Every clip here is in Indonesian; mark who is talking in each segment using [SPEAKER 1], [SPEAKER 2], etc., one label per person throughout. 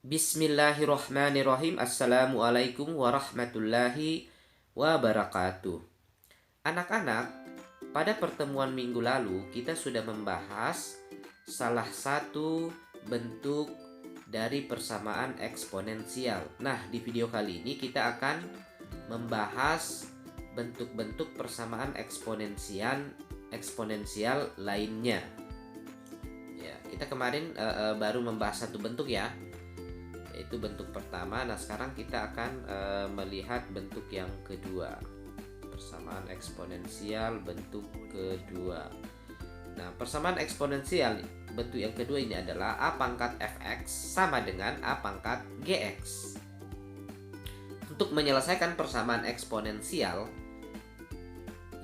[SPEAKER 1] Bismillahirrahmanirrahim. Assalamualaikum warahmatullahi wabarakatuh. Anak-anak, pada pertemuan minggu lalu kita sudah membahas salah satu bentuk dari persamaan eksponensial. Nah, di video kali ini kita akan membahas bentuk-bentuk persamaan eksponensial lainnya. Ya, kita kemarin baru membahas satu bentuk ya, yaitu bentuk pertama. Nah, sekarang kita akan melihat bentuk yang kedua, persamaan eksponensial bentuk kedua. Nah, persamaan eksponensial bentuk yang kedua ini adalah A pangkat fx sama dengan A pangkat gx. Untuk menyelesaikan persamaan eksponensial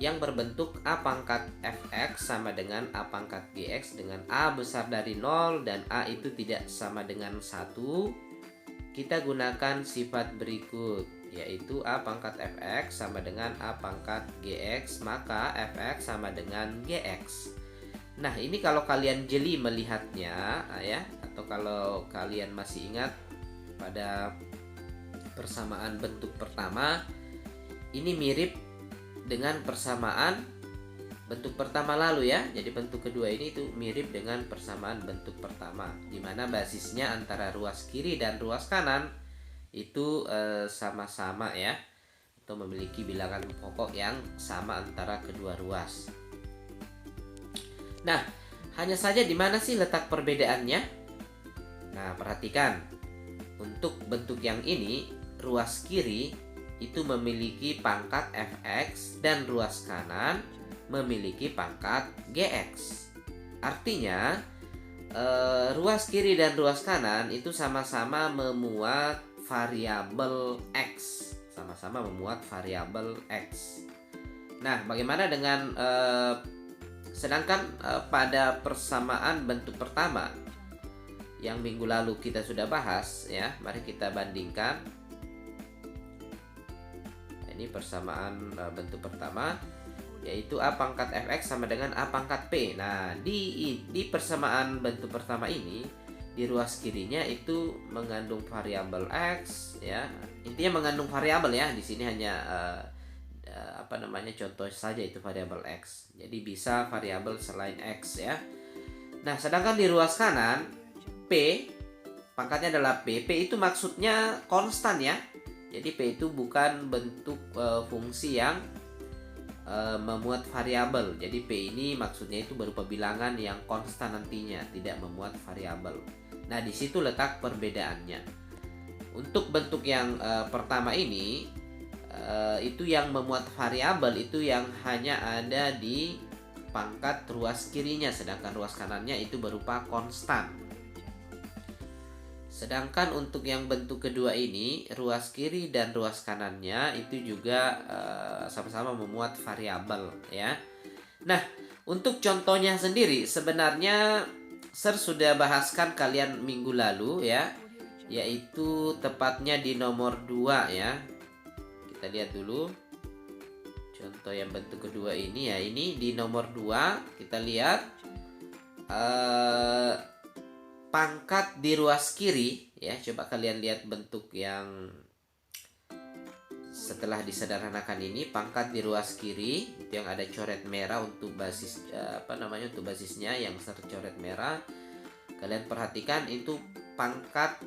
[SPEAKER 1] yang berbentuk A pangkat fx sama dengan A pangkat gx dengan A besar dari 0 dan A itu tidak sama dengan 1, kita gunakan sifat berikut, yaitu A pangkat fx sama dengan A pangkat gx, maka fx sama dengan gx. Nah, ini kalau kalian jeli melihatnya ya, atau kalau kalian masih ingat pada persamaan bentuk pertama, ini mirip dengan persamaan bentuk pertama lalu ya. Jadi bentuk kedua ini itu mirip dengan persamaan bentuk pertama, di mana basisnya antara ruas kiri dan ruas kanan itu sama-sama ya, atau memiliki bilangan pokok yang sama antara kedua ruas. Nah, hanya saja di mana sih letak perbedaannya? Nah, perhatikan. Untuk bentuk yang ini, ruas kiri itu memiliki pangkat fx dan ruas kanan memiliki pangkat gx. Artinya ruas kiri dan ruas kanan itu sama-sama memuat variabel x, sama-sama memuat variabel x. Nah, bagaimana dengan sedangkan pada persamaan bentuk pertama yang minggu lalu kita sudah bahas ya, mari kita bandingkan. Ini persamaan bentuk pertama, yaitu A pangkat fx sama dengan A pangkat p. Nah, di persamaan bentuk pertama ini, di ruas kirinya itu mengandung variabel x ya. Intinya mengandung variabel ya. Di sini hanya contoh saja itu variabel x. Jadi bisa variabel selain x ya. Nah, sedangkan di ruas kanan p pangkatnya adalah p. P itu maksudnya konstan ya. Jadi P itu bukan bentuk fungsi yang memuat variabel. Jadi P ini maksudnya itu berupa bilangan yang konstan nantinya, tidak memuat variabel. Nah, di situ letak perbedaannya. Untuk bentuk yang pertama ini itu yang memuat variabel itu yang hanya ada di pangkat ruas kirinya, sedangkan ruas kanannya itu berupa konstan. Sedangkan untuk yang bentuk kedua ini, ruas kiri dan ruas kanannya itu juga sama-sama memuat variabel ya. Nah, untuk contohnya sendiri sebenarnya Sir sudah bahaskan kalian minggu lalu ya, yaitu tepatnya di nomor 2 ya. Kita lihat dulu contoh yang bentuk kedua ini ya. Ini di nomor 2 kita lihat pangkat di ruas kiri ya. Coba kalian lihat bentuk yang setelah disederhanakan ini, pangkat di ruas kiri itu yang ada coret merah untuk basis untuk basisnya yang tercoret merah. Kalian perhatikan itu pangkat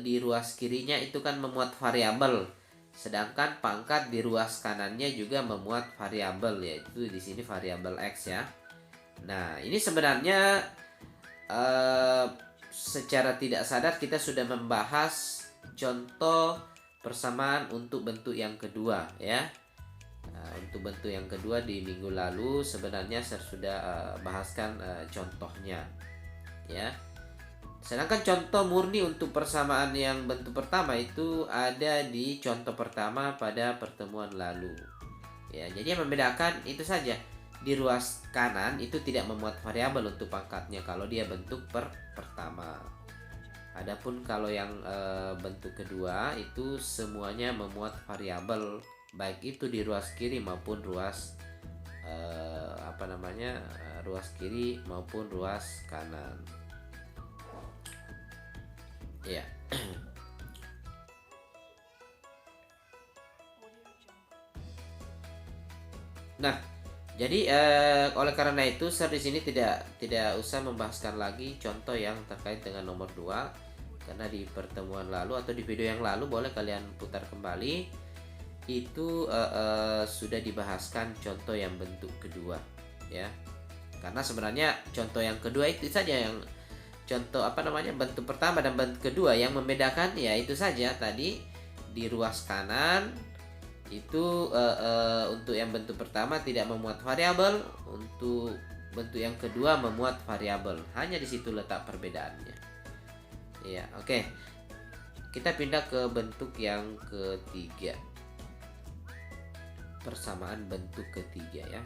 [SPEAKER 1] di ruas kirinya itu kan memuat variabel, sedangkan pangkat di ruas kanannya juga memuat variabel, yaitu di sini variabel x ya. Nah, ini sebenarnya secara tidak sadar kita sudah membahas contoh persamaan untuk bentuk yang kedua ya. Untuk bentuk yang kedua di minggu lalu sebenarnya saya sudah bahaskan contohnya ya. Sedangkan contoh murni untuk persamaan yang bentuk pertama itu ada di contoh pertama pada pertemuan lalu ya. Jadi yang membedakan itu saja, di ruas kanan itu tidak memuat variabel untuk pangkatnya kalau dia bentuk pertama. Adapun kalau yang bentuk kedua itu semuanya memuat variabel, baik itu di ruas kiri maupun ruas ruas kiri maupun ruas kanan. Ya. Nah, jadi oleh karena itu Sir di sini tidak usah membahaskan lagi contoh yang terkait dengan nomor 2 karena di pertemuan lalu atau di video yang lalu boleh kalian putar kembali itu sudah dibahaskan contoh yang bentuk kedua ya. Karena sebenarnya contoh yang kedua itu saja yang contoh bentuk pertama dan bentuk kedua yang membedakan ya itu saja tadi di ruas kanan itu untuk yang bentuk pertama tidak memuat variabel, untuk bentuk yang kedua memuat variabel. Hanya di situ letak perbedaannya. Ya, oke. Kita pindah ke bentuk yang ketiga. Persamaan bentuk ketiga ya.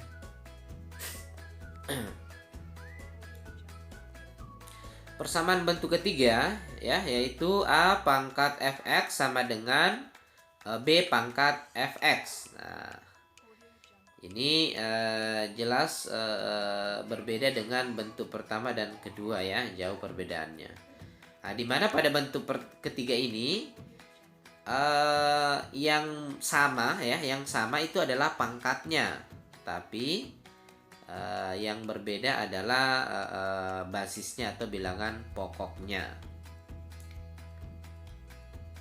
[SPEAKER 1] Persamaan bentuk ketiga ya yaitu A pangkat fx sama dengan B pangkat fx. Nah, ini jelas berbeda dengan bentuk pertama dan kedua ya, jauh perbedaannya. Nah, di mana pada bentuk ketiga ini yang sama ya, yang sama itu adalah pangkatnya, tapi yang berbeda adalah basisnya atau bilangan pokoknya.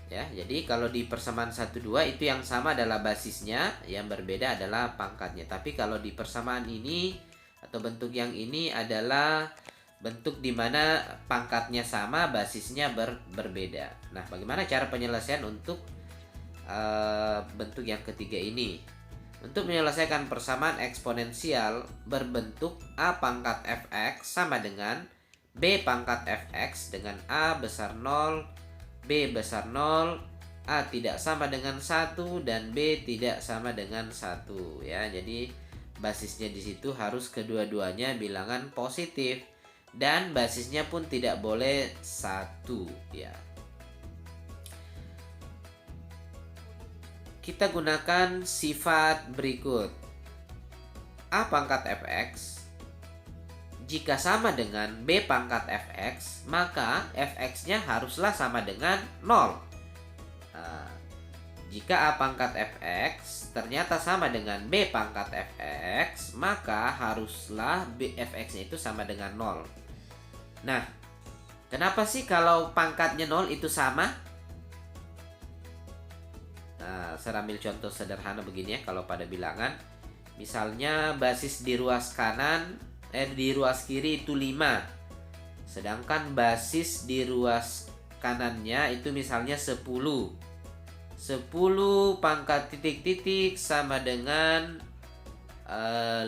[SPEAKER 1] Ya, jadi kalau di persamaan 1 2 itu yang sama adalah basisnya, yang berbeda adalah pangkatnya. Tapi kalau di persamaan ini atau bentuk yang ini adalah bentuk di mana pangkatnya sama, basisnya berbeda. Nah, bagaimana cara penyelesaian untuk bentuk yang ketiga ini? Untuk menyelesaikan persamaan eksponensial berbentuk A pangkat fx sama dengan B pangkat fx dengan A besar 0, B besar 0, A tidak sama dengan 1 dan B tidak sama dengan 1 ya. Jadi basisnya di situ harus kedua-duanya bilangan positif dan basisnya pun tidak boleh 1 ya. Kita gunakan sifat berikut. A pangkat fx jika sama dengan B pangkat fx, maka fx-nya haruslah sama dengan 0. Nah, jika A pangkat fx ternyata sama dengan B pangkat fx, maka haruslah B fx-nya itu sama dengan 0. Nah, kenapa sih kalau pangkatnya 0 itu sama? Nah, saya ambil contoh sederhana begini ya, kalau pada bilangan. Misalnya basis di ruas kanan di ruas kiri itu 5. Sedangkan basis di ruas kanannya itu misalnya 10. 10 pangkat titik-titik sama dengan 5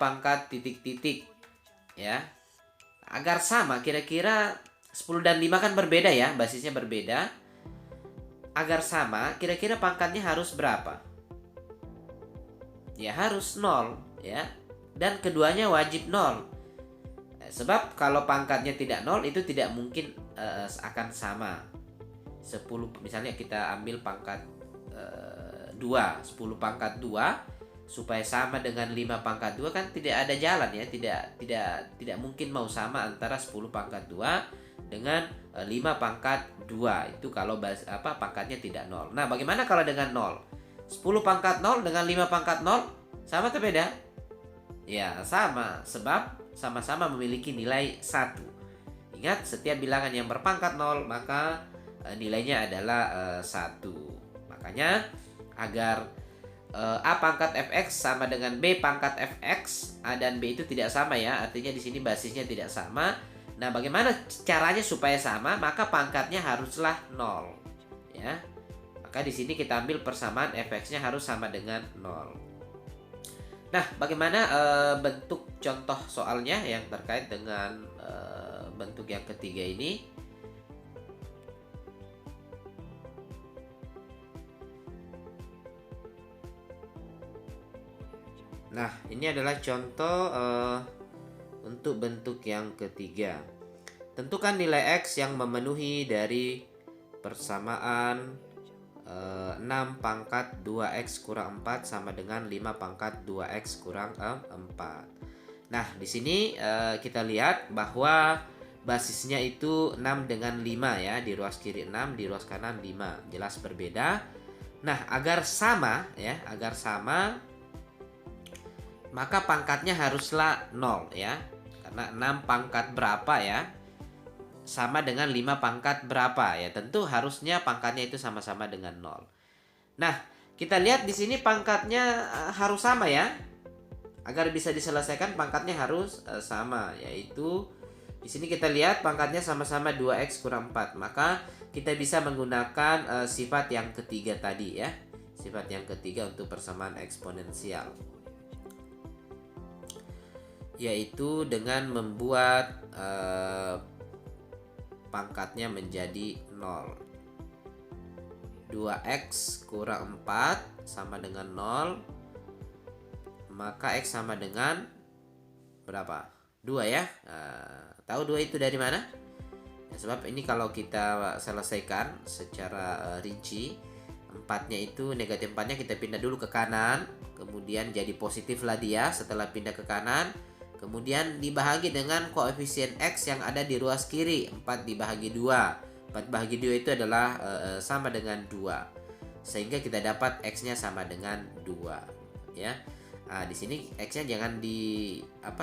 [SPEAKER 1] pangkat titik-titik ya. Agar sama, kira-kira 10 dan 5 kan berbeda ya, basisnya berbeda. Agar sama, kira-kira pangkatnya harus berapa? Ya harus 0 ya. Dan keduanya wajib 0. Sebab kalau pangkatnya tidak 0 itu tidak mungkin akan sama. 10 misalnya kita ambil pangkat 2, 10 pangkat 2 supaya sama dengan 5 pangkat 2 kan tidak ada jalan ya, tidak mungkin mau sama antara 10 pangkat 2 dengan 5 pangkat 2. Itu kalau pangkatnya tidak 0. Nah, bagaimana kalau dengan 0? 10 pangkat 0 dengan 5 pangkat 0 sama atau beda? Ya, sama, sebab sama-sama memiliki nilai 1. Ingat, setiap bilangan yang berpangkat 0 maka nilainya adalah 1. Makanya agar A pangkat fx sama dengan B pangkat fx, A dan B itu tidak sama ya, artinya di sini basisnya tidak sama. Nah, bagaimana caranya supaya sama? Maka pangkatnya haruslah 0 ya. Maka di sini kita ambil persamaan fx-nya harus sama dengan 0. Nah, bagaimana bentuk contoh soalnya yang terkait dengan bentuk yang ketiga ini? Nah, ini adalah contoh untuk bentuk yang ketiga. Tentukan nilai X yang memenuhi dari persamaan 6 pangkat 2x kurang 4 sama dengan 5 pangkat 2x kurang 4. Nah, di sini kita lihat bahwa basisnya itu 6 dengan 5 ya, di ruas kiri 6, di ruas kanan 5. Jelas berbeda. Nah, agar sama ya, maka pangkatnya haruslah 0 ya. Karena 6 pangkat berapa ya? Sama dengan 5 pangkat berapa ya? Tentu harusnya pangkatnya itu sama-sama dengan 0. Nah, kita lihat di sini pangkatnya harus sama ya. Agar bisa diselesaikan pangkatnya harus sama, yaitu di sini kita lihat pangkatnya sama-sama 2x kurang 4. Maka kita bisa menggunakan sifat yang ketiga tadi ya. Sifat yang ketiga untuk persamaan eksponensial, yaitu dengan membuat pangkatnya menjadi 0. 2x kurang 4 sama dengan 0. Maka x sama dengan berapa? 2 ya. Tahu 2 itu dari mana? Ya, sebab ini kalau kita selesaikan secara rinci, 4-nya itu negatif 4-nya kita pindah dulu ke kanan, kemudian jadi positif lah dia setelah pindah ke kanan, kemudian dibahagi dengan koefisien x yang ada di ruas kiri, 4 dibahagi 2. 4 bahagi 2 itu adalah sama dengan 2. Sehingga kita dapat x-nya sama dengan 2 ya. Nah, di sini x-nya jangan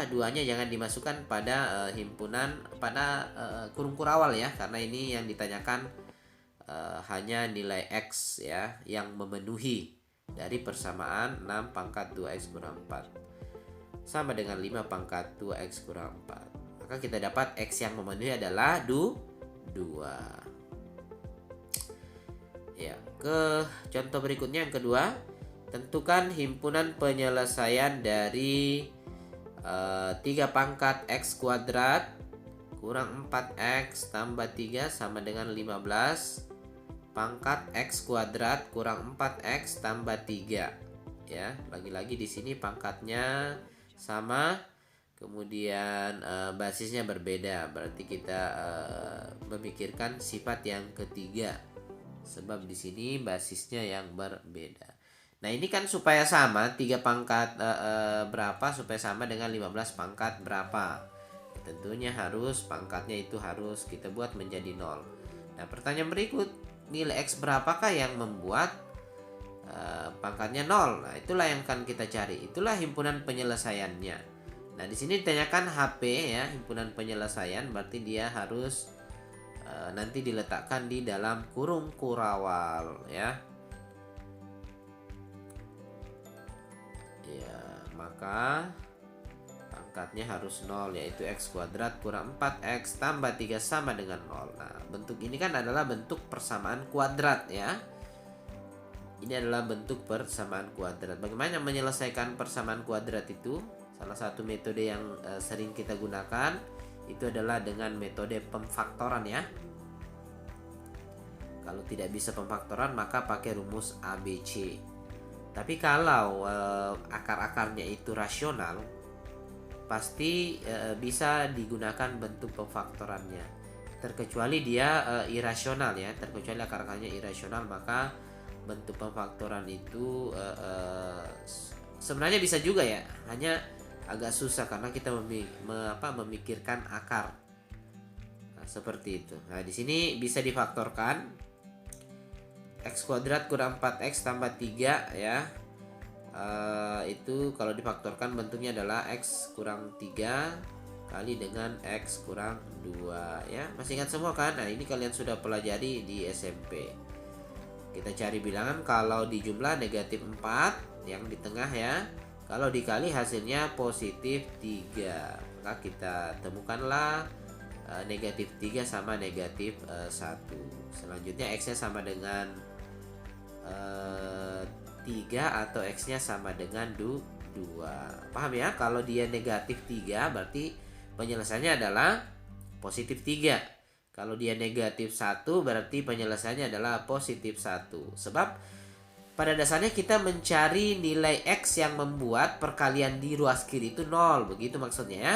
[SPEAKER 1] duanya jangan dimasukkan pada himpunan pada kurung kurawal ya, karena ini yang ditanyakan hanya nilai x ya yang memenuhi dari persamaan 6 pangkat 2x kurang 4 sama dengan 5 pangkat 2x kurang 4. Maka kita dapat x yang memenuhi adalah 2. Ya, ke contoh berikutnya yang kedua. Tentukan himpunan penyelesaian dari 3 pangkat x kuadrat kurang 4x tambah 3 sama dengan 15 pangkat x kuadrat kurang 4x tambah 3. Ya, lagi-lagi di sini pangkatnya sama, kemudian basisnya berbeda. Berarti kita memikirkan sifat yang ketiga. Sebab di sini basisnya yang berbeda. Nah, ini kan supaya sama 3 pangkat berapa supaya sama dengan 15 pangkat berapa. Tentunya harus pangkatnya itu harus kita buat menjadi 0. Nah, pertanyaan berikut, nilai x berapakah yang membuat pangkatnya 0? Nah, itulah yang akan kita cari. Itulah himpunan penyelesaiannya. Nah, di sini ditanyakan HP ya, himpunan penyelesaian, berarti dia harus nanti diletakkan di dalam kurung kurawal ya. Maka pangkatnya harus 0, yaitu x kuadrat kurang 4x tambah 3 sama dengan 0. Nah, bentuk ini kan adalah bentuk persamaan kuadrat ya. Ini adalah bentuk persamaan kuadrat. Bagaimana menyelesaikan persamaan kuadrat itu? Salah satu metode yang sering kita gunakan itu adalah dengan metode pemfaktoran ya. Kalau tidak bisa pemfaktoran maka pakai rumus ABC. Tapi kalau akar-akarnya itu rasional, pasti bisa digunakan bentuk pemfaktorannya. Terkecuali dia irasional ya, terkecuali akar-akarnya irasional, maka bentuk pemfaktoran itu sebenarnya bisa juga ya, hanya agak susah karena kita memikirkan akar. Nah, seperti itu. Nah, di sini bisa difaktorkan. X kuadrat kurang 4x tambah 3 ya. Itu kalau difaktorkan bentuknya adalah x kurang 3 kali dengan x kurang 2 ya. Masih ingat semua kan? Nah, ini kalian sudah pelajari di SMP. Kita cari bilangan kalau dijumlah negatif 4 yang di tengah ya. Kalau dikali hasilnya positif 3. Maka kita temukanlah negatif 3 sama negatif 1. Selanjutnya x-nya sama dengan 3 atau x-nya sama dengan 2. Paham ya? Kalau dia negatif 3 berarti penyelesaiannya adalah positif 3. Kalau dia negatif 1 berarti penyelesaiannya adalah positif 1. Sebab pada dasarnya kita mencari nilai x yang membuat perkalian di ruas kiri itu 0. Begitu maksudnya ya.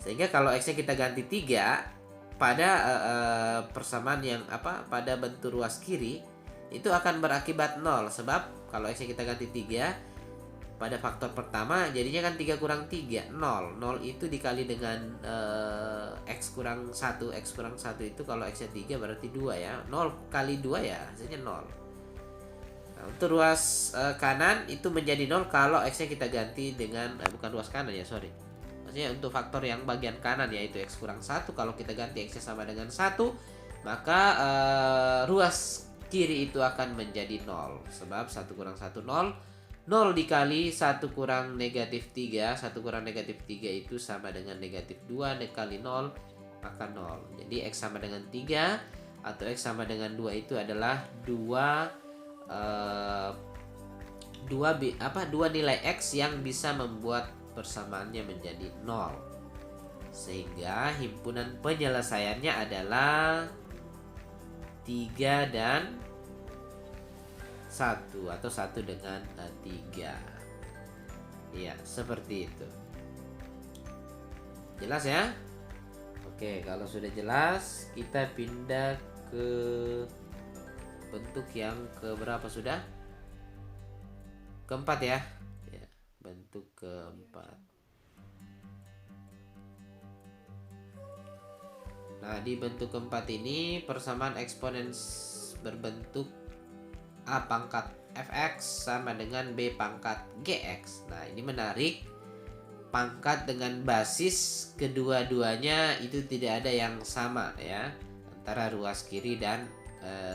[SPEAKER 1] Sehingga kalau x-nya kita ganti 3 pada persamaan yang pada bentuk ruas kiri, itu akan berakibat 0. Sebab kalau x-nya kita ganti 3, pada faktor pertama jadinya kan 3 kurang 3 0. 0 itu dikali dengan X kurang 1. X kurang 1 itu kalau X nya 3 berarti 2 ya. 0 kali 2 ya hasilnya 0. Nah, untuk ruas kanan itu menjadi 0 kalau X nya kita ganti dengan bukan ruas kanan ya, sorry. Maksudnya untuk faktor yang bagian kanan yaitu X kurang 1, kalau kita ganti X nya sama dengan 1, maka ruas kiri itu akan menjadi 0. Sebab 1 kurang 1 0. 0 dikali 1 kurang negatif 3. 1 kurang negatif 3 itu sama dengan negatif 2 dikali 0, maka 0. Jadi X sama dengan 3 atau X sama dengan 2 itu adalah 2 nilai X yang bisa membuat persamaannya menjadi 0. Sehingga himpunan penyelesaiannya adalah 3 dan 1 atau 1 dengan 3. Iya, seperti itu. Jelas ya? Oke, kalau sudah jelas, kita pindah ke bentuk yang keberapa sudah? Keempat ya? Ya, bentuk keempat. Nah, di bentuk keempat ini persamaan eksponen berbentuk A pangkat fx sama dengan B pangkat gx. Nah, ini menarik. Pangkat dengan basis kedua-duanya itu tidak ada yang sama ya, antara ruas kiri dan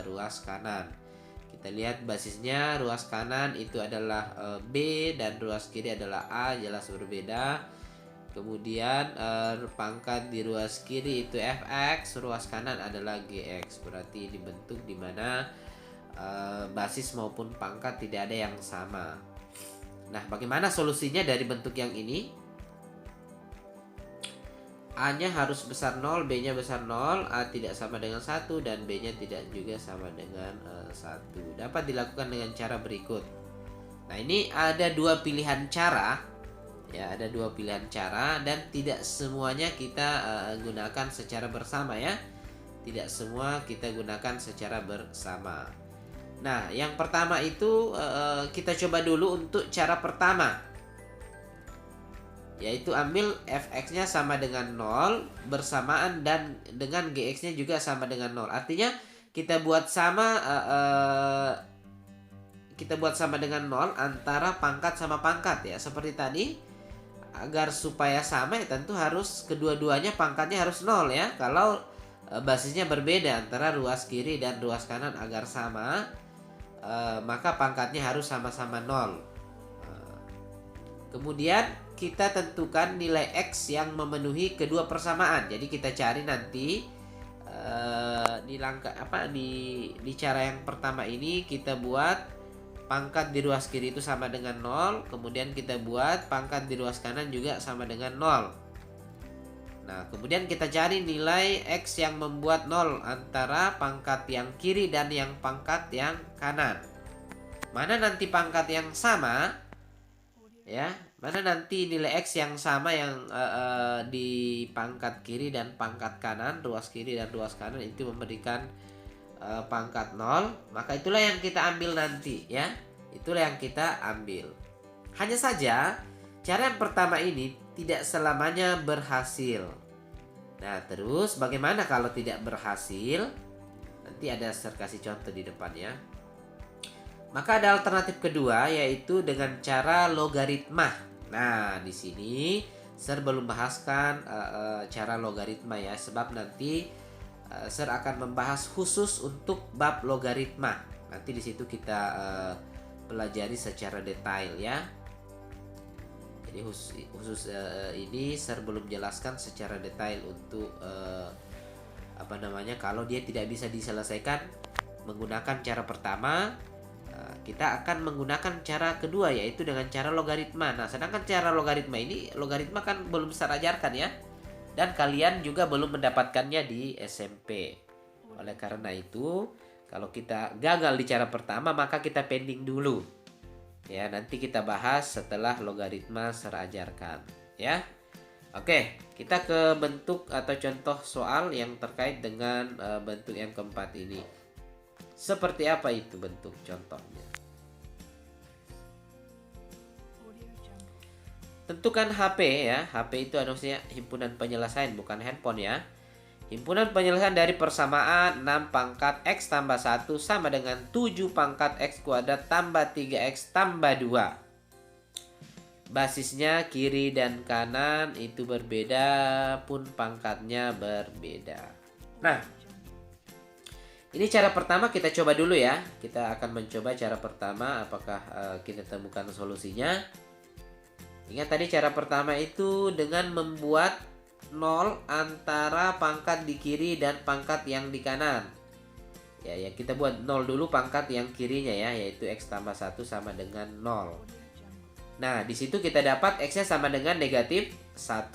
[SPEAKER 1] ruas kanan. Kita lihat basisnya ruas kanan itu adalah B dan ruas kiri adalah A, jelas berbeda. Kemudian pangkat di ruas kiri itu fx, ruas kanan adalah gx. Berarti dibentuk di mana basis maupun pangkat tidak ada yang sama. Nah, bagaimana solusinya dari bentuk yang ini? A-nya harus besar 0, B-nya besar 0, A tidak sama dengan 1, dan B-nya tidak juga sama dengan 1. Dapat dilakukan dengan cara berikut. Nah, ini ada dua pilihan cara. Ya, ada dua pilihan cara dan tidak semuanya kita gunakan secara bersama ya. Tidak semua kita gunakan secara bersama. Nah, yang pertama itu kita coba dulu untuk cara pertama, yaitu ambil fx-nya sama dengan 0 bersamaan dan dengan gx-nya juga sama dengan 0. Artinya kita buat sama dengan 0 antara pangkat sama pangkat ya. Seperti tadi, agar supaya sama ya tentu harus kedua-duanya pangkatnya harus 0 ya. Kalau basisnya berbeda antara ruas kiri dan ruas kanan agar sama, maka pangkatnya harus sama-sama 0. Kemudian kita tentukan nilai X yang memenuhi kedua persamaan. Jadi kita cari nanti di cara yang pertama ini kita buat pangkat di ruas kiri itu sama dengan 0. Kemudian kita buat pangkat di ruas kanan juga sama dengan 0. Nah, kemudian kita cari nilai X yang membuat 0 antara pangkat yang kiri dan yang pangkat yang kanan. Mana nanti pangkat yang sama, ya, mana nanti nilai X yang sama yang di pangkat kiri dan pangkat kanan, ruas kiri dan ruas kanan itu memberikan pangkat 0, maka itulah yang kita ambil nanti ya. Itulah yang kita ambil. Hanya saja cara yang pertama ini tidak selamanya berhasil. Nah, terus bagaimana kalau tidak berhasil? Nanti ada saya kasih contoh di depannya. Maka ada alternatif kedua, yaitu dengan cara logaritma. Nah, di sini saya belum bahaskan cara logaritma ya, sebab nanti saya akan membahas khusus untuk bab logaritma. Nanti di situ kita pelajari secara detail ya. Jadi khusus ini saya belum jelaskan secara detail untuk kalau dia tidak bisa diselesaikan menggunakan cara pertama, kita akan menggunakan cara kedua, yaitu dengan cara logaritma. Nah, sedangkan cara logaritma kan belum saya ajarkan ya, dan kalian juga belum mendapatkannya di SMP. Oleh karena itu, kalau kita gagal di cara pertama, maka kita pending dulu. Ya, nanti kita bahas setelah logaritma saya ajarkan ya. Oke, kita ke bentuk atau contoh soal yang terkait dengan bentuk yang keempat ini. Seperti apa itu bentuk contohnya? tentukan HP ya. HP itu harusnya himpunan penyelesaian, bukan handphone ya. Himpunan penyelesaian dari persamaan 6 pangkat X tambah 1 sama dengan 7 pangkat X kuadrat tambah 3X tambah 2. Basisnya kiri dan kanan itu berbeda pun pangkatnya berbeda. Nah, ini cara pertama kita coba dulu ya. Kita akan mencoba cara pertama apakah kita temukan solusinya. Ingat tadi cara pertama itu dengan membuat 0 antara pangkat di kiri dan pangkat yang di kanan. Ya kita buat 0 dulu pangkat yang kirinya ya, yaitu X tambah 1 sama dengan 0. Nah, di situ kita dapat X-nya sama dengan negatif 1.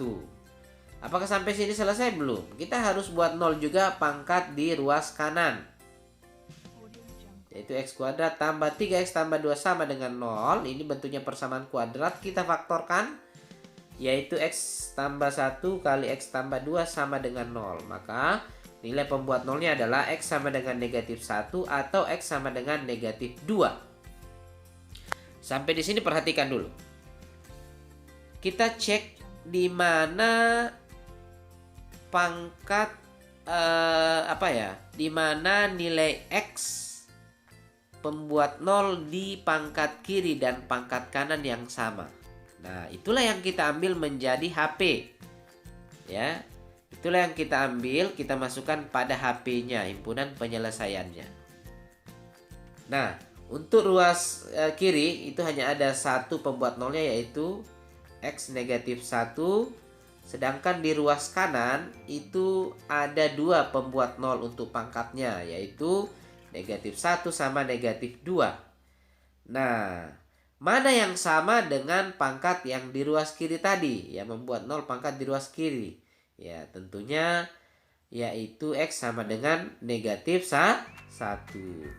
[SPEAKER 1] Apakah sampai sini selesai? Belum. Kita harus buat 0 juga pangkat di ruas kanan. Yaitu X kuadrat tambah 3X tambah 2 sama dengan 0. Ini bentuknya persamaan kuadrat. Kita faktorkan. Yaitu X tambah 1 kali X tambah 2 sama dengan 0. Maka nilai pembuat 0-nya adalah X sama dengan negatif 1 atau X sama dengan negatif 2. Sampai di sini perhatikan dulu. Kita cek di mana pangkat di mana nilai X pembuat 0 di pangkat kiri dan pangkat kanan yang sama. Nah, itulah yang kita ambil menjadi HP. Ya. Itulah yang kita ambil, kita masukkan pada HP-nya, himpunan penyelesaiannya. Nah, untuk ruas kiri itu hanya ada satu pembuat 0-nya yaitu X negatif 1. Sedangkan di ruas kanan itu ada dua pembuat 0 untuk pangkatnya yaitu negatif 1 sama negatif 2. Nah, mana yang sama dengan pangkat yang di ruas kiri tadi? Ya, membuat 0 pangkat di ruas kiri. Ya, tentunya yaitu X sama dengan negatif 1.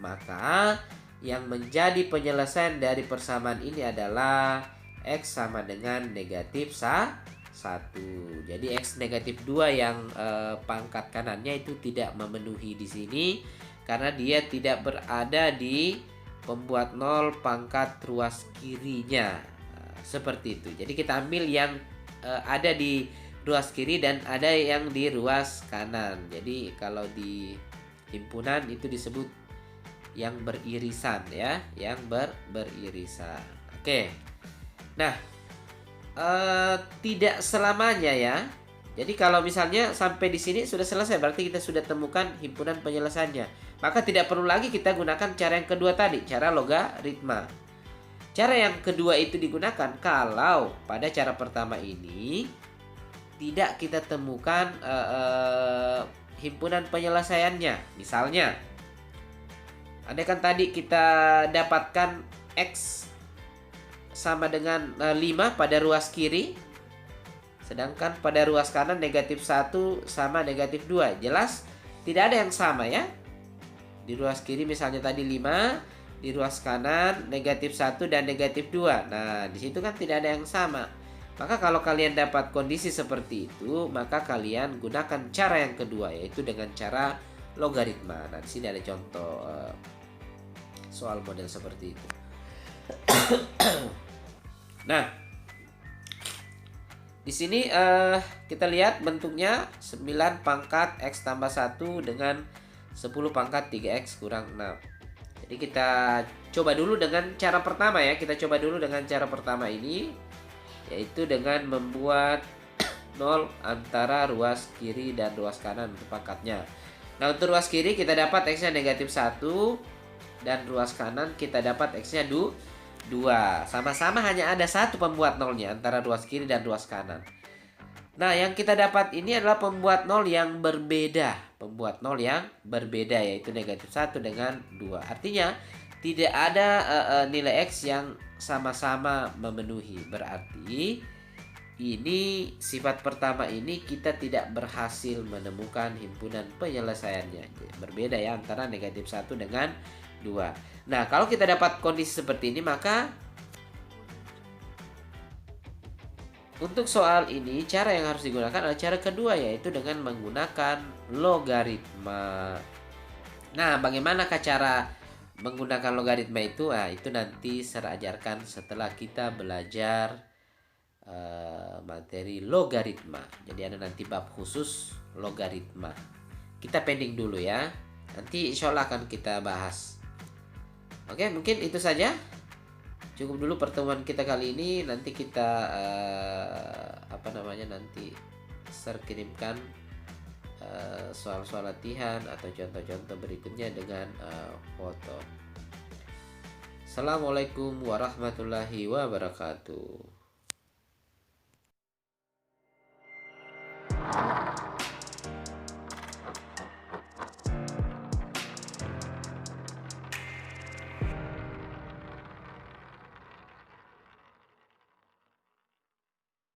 [SPEAKER 1] Maka yang menjadi penyelesaian dari persamaan ini adalah X sama dengan negatif 1. Jadi X negatif 2 yang pangkat kanannya itu tidak memenuhi di sini. Karena dia tidak berada di pembuat 0 pangkat ruas kirinya. Seperti itu. Jadi kita ambil yang ada di ruas kiri dan ada yang di ruas kanan. Jadi kalau di himpunan itu disebut yang beririsan ya. Yang beririsan. Oke. Nah, tidak selamanya ya. Jadi kalau misalnya sampai di sini sudah selesai, berarti kita sudah temukan himpunan penyelesaiannya. Maka tidak perlu lagi kita gunakan cara yang kedua tadi, cara logaritma. Cara yang kedua itu digunakan kalau pada cara pertama ini tidak kita temukan himpunan penyelesaiannya. Misalnya, andaikan tadi kita dapatkan X sama dengan 5 pada ruas kiri. Sedangkan pada ruas kanan negatif 1 sama negatif 2. Jelas tidak ada yang sama ya. Di ruas kiri misalnya tadi 5. Di ruas kanan negatif 1 dan negatif 2. Nah, di situ kan tidak ada yang sama. Maka kalau kalian dapat kondisi seperti itu, maka kalian gunakan cara yang kedua, yaitu dengan cara logaritma. Nah, di sini ada contoh soal model seperti itu. Nah, di sini kita lihat bentuknya 9 pangkat X tambah 1 dengan 10 pangkat 3X kurang 6. Jadi kita coba dulu dengan cara pertama ya. Kita coba dulu dengan cara pertama ini, yaitu dengan membuat 0 antara ruas kiri dan ruas kanan untuk pangkatnya. Nah, untuk ruas kiri kita dapat X-nya negatif 1 dan ruas kanan kita dapat X-nya 2. Sama-sama hanya ada satu pembuat 0-nya antara ruas kiri dan ruas kanan. Nah, yang kita dapat ini adalah pembuat 0 yang berbeda. Pembuat 0 yang berbeda yaitu negatif 1 dengan 2. Artinya tidak ada nilai X yang sama-sama memenuhi. Berarti ini sifat pertama ini kita tidak berhasil menemukan himpunan penyelesaiannya. Berbeda ya antara negatif 1 dengan 2. Nah, kalau kita dapat kondisi seperti ini, maka untuk soal ini cara yang harus digunakan adalah cara kedua, yaitu dengan menggunakan logaritma. Nah, bagaimanakah cara menggunakan logaritma itu? Nah, itu nanti saya ajarkan setelah kita belajar materi logaritma. Jadi ada nanti bab khusus logaritma. Kita pending dulu ya. Nanti insya Allah akan kita bahas. Oke, mungkin itu saja. Cukup dulu pertemuan kita kali ini. Nanti kita nanti kirimkan soal-soal latihan atau contoh-contoh berikutnya dengan foto. Assalamualaikum warahmatullahi wabarakatuh.